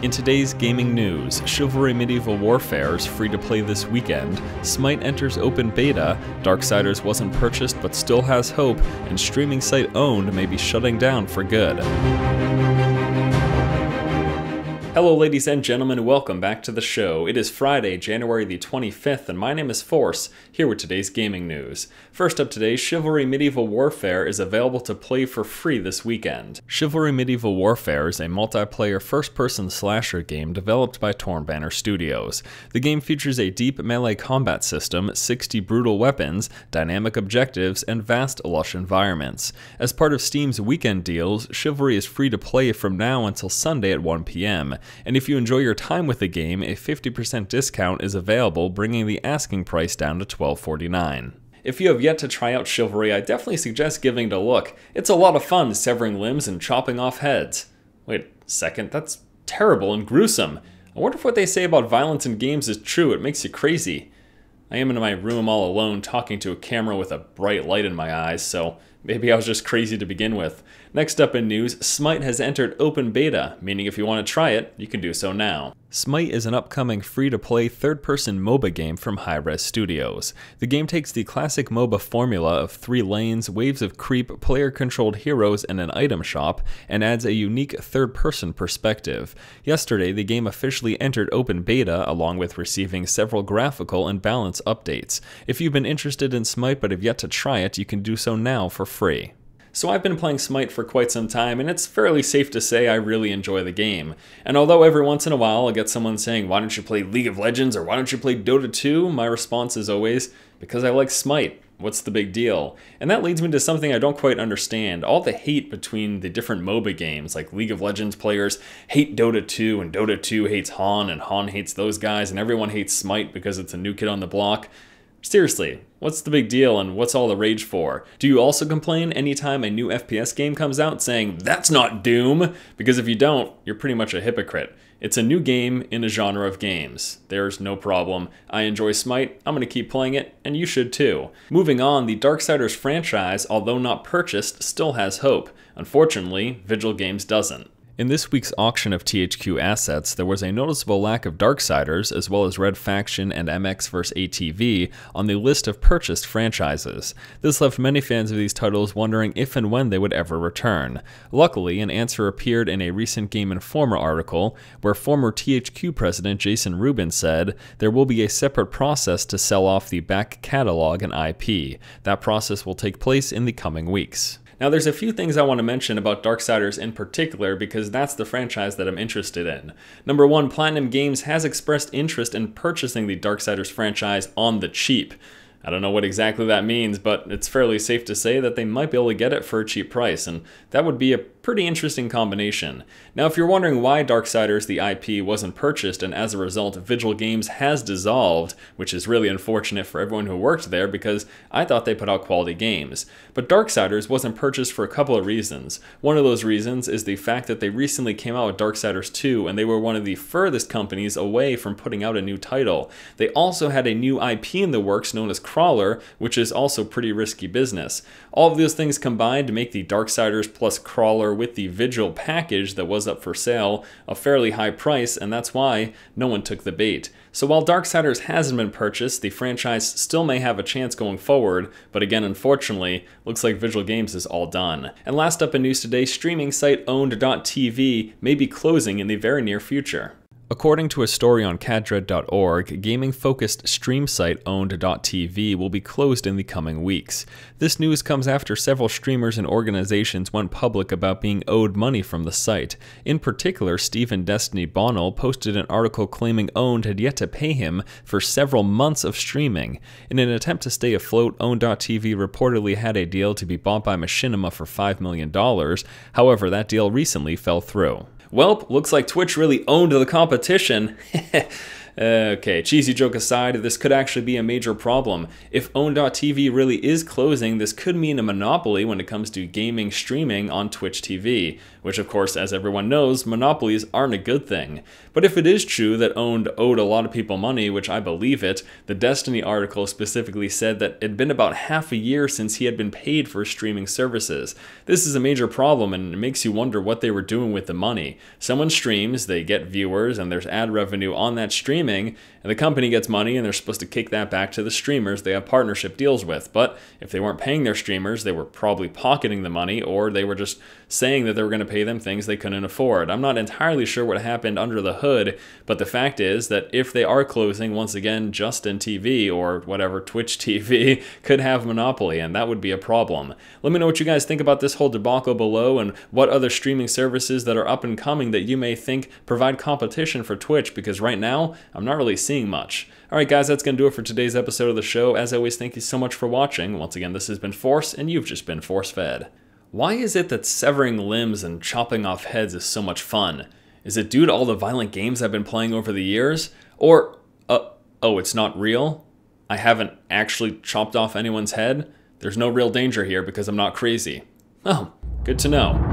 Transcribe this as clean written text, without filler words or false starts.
In today's gaming news, Chivalry Medieval Warfare is free to play this weekend, Smite enters open beta, Darksiders wasn't purchased but still has hope, and streaming site Owned may be shutting down for good. Hello ladies and gentlemen, welcome back to the show. It is Friday, January the 25th, and my name is Force, here with today's gaming news. First up today, Chivalry Medieval Warfare is available to play for free this weekend. Chivalry Medieval Warfare is a multiplayer first-person slasher game developed by Torn Banner Studios. The game features a deep melee combat system, 60 brutal weapons, dynamic objectives, and vast lush environments. As part of Steam's weekend deals, Chivalry is free to play from now until Sunday at 1 p.m. And if you enjoy your time with the game, a 50% discount is available, bringing the asking price down to $12.49. If you have yet to try out Chivalry, I definitely suggest giving it a look. It's a lot of fun severing limbs and chopping off heads. Wait a second, that's terrible and gruesome. I wonder if what they say about violence in games is true. It makes you crazy. I am in my room all alone talking to a camera with a bright light in my eyes, so maybe I was just crazy to begin with. Next up in news, Smite has entered open beta, meaning if you want to try it, you can do so now. Smite is an upcoming free-to-play third-person MOBA game from Hi-Rez Studios. The game takes the classic MOBA formula of 3 lanes, waves of creep, player-controlled heroes, and an item shop, and adds a unique third-person perspective. Yesterday, the game officially entered open beta, along with receiving several graphical and balance updates. If you've been interested in Smite but have yet to try it, you can do so now for free. So I've been playing Smite for quite some time, and it's fairly safe to say I really enjoy the game. And although every once in a while I'll get someone saying, "Why don't you play League of Legends or why don't you play Dota 2?" my response is always, because I like Smite. What's the big deal? And that leads me to something I don't quite understand. All the hate between the different MOBA games, like League of Legends players hate Dota 2, and Dota 2 hates Han, and Han hates those guys, and everyone hates Smite because it's a new kid on the block. Seriously, what's the big deal and what's all the rage for? Do you also complain anytime a new FPS game comes out saying, "That's not Doom"? Because if you don't, you're pretty much a hypocrite. It's a new game in a genre of games. There's no problem. I enjoy Smite, I'm going to keep playing it, and you should too. Moving on, the Darksiders franchise, although not purchased, still has hope. Unfortunately, Vigil Games doesn't. In this week's auction of THQ assets, there was a noticeable lack of Darksiders, as well as Red Faction and MX vs. ATV, on the list of purchased franchises. This left many fans of these titles wondering if and when they would ever return. Luckily, an answer appeared in a recent Game Informer article, where former THQ president Jason Rubin said, "There will be a separate process to sell off the back catalog and IP. That process will take place in the coming weeks." Now there's a few things I want to mention about Darksiders in particular because that's the franchise that I'm interested in. Number one, Platinum Games has expressed interest in purchasing the Darksiders franchise on the cheap. I don't know what exactly that means, but it's fairly safe to say that they might be able to get it for a cheap price, and that would be a pretty interesting combination. Now, if you're wondering why Darksiders, the IP, wasn't purchased and as a result Vigil Games has dissolved, which is really unfortunate for everyone who worked there because I thought they put out quality games. But Darksiders wasn't purchased for a couple of reasons. One of those reasons is the fact that they recently came out with Darksiders 2 and they were one of the furthest companies away from putting out a new title. They also had a new IP in the works known as Crawler, which is also pretty risky business. All of those things combined to make the Darksiders plus Crawler with the Vigil package that was up for sale a fairly high price, and that's why no one took the bait. So while Darksiders hasn't been purchased, the franchise still may have a chance going forward, but again, unfortunately, looks like Vigil Games is all done. And last up in news today, streaming site Owned.tv may be closing in the very near future. According to a story on cadred.org, gaming-focused stream site Owned.tv will be closed in the coming weeks. This news comes after several streamers and organizations went public about being owed money from the site. In particular, Stephen Destiny Bonnell posted an article claiming Owned had yet to pay him for several months of streaming. In an attempt to stay afloat, Owned.tv reportedly had a deal to be bought by Machinima for $5 million. However, that deal recently fell through. Welp, looks like Twitch really owned the competition. Okay, cheesy joke aside, this could actually be a major problem. If Own.tv really is closing, this could mean a monopoly when it comes to gaming streaming on Twitch TV, which of course, as everyone knows, monopolies aren't a good thing. But if it is true that Owned owed a lot of people money, which I believe it, the Destiny article specifically said that it'd been about half a year since he had been paid for streaming services. This is a major problem and it makes you wonder what they were doing with the money. Someone streams, they get viewers, and there's ad revenue on that streaming, and the company gets money and they're supposed to kick that back to the streamers they have partnership deals with. But if they weren't paying their streamers, they were probably pocketing the money, or they were just saying that they were going to pay them things they couldn't afford. I'm not entirely sure what happened under the hood, but the fact is that if they are closing, once again, Justin TV or whatever, Twitch TV could have monopoly, and that would be a problem. Let me know what you guys think about this whole debacle below, and what other streaming services that are up and coming that you may think provide competition for Twitch, because right now, I'm not really seeing much. Alright guys, that's going to do it for today's episode of the show. As always, thank you so much for watching. Once again, this has been Force, and you've just been force-fed. Why is it that severing limbs and chopping off heads is so much fun? Is it due to all the violent games I've been playing over the years? Or, oh, it's not real? I haven't actually chopped off anyone's head? There's no real danger here because I'm not crazy. Oh, good to know.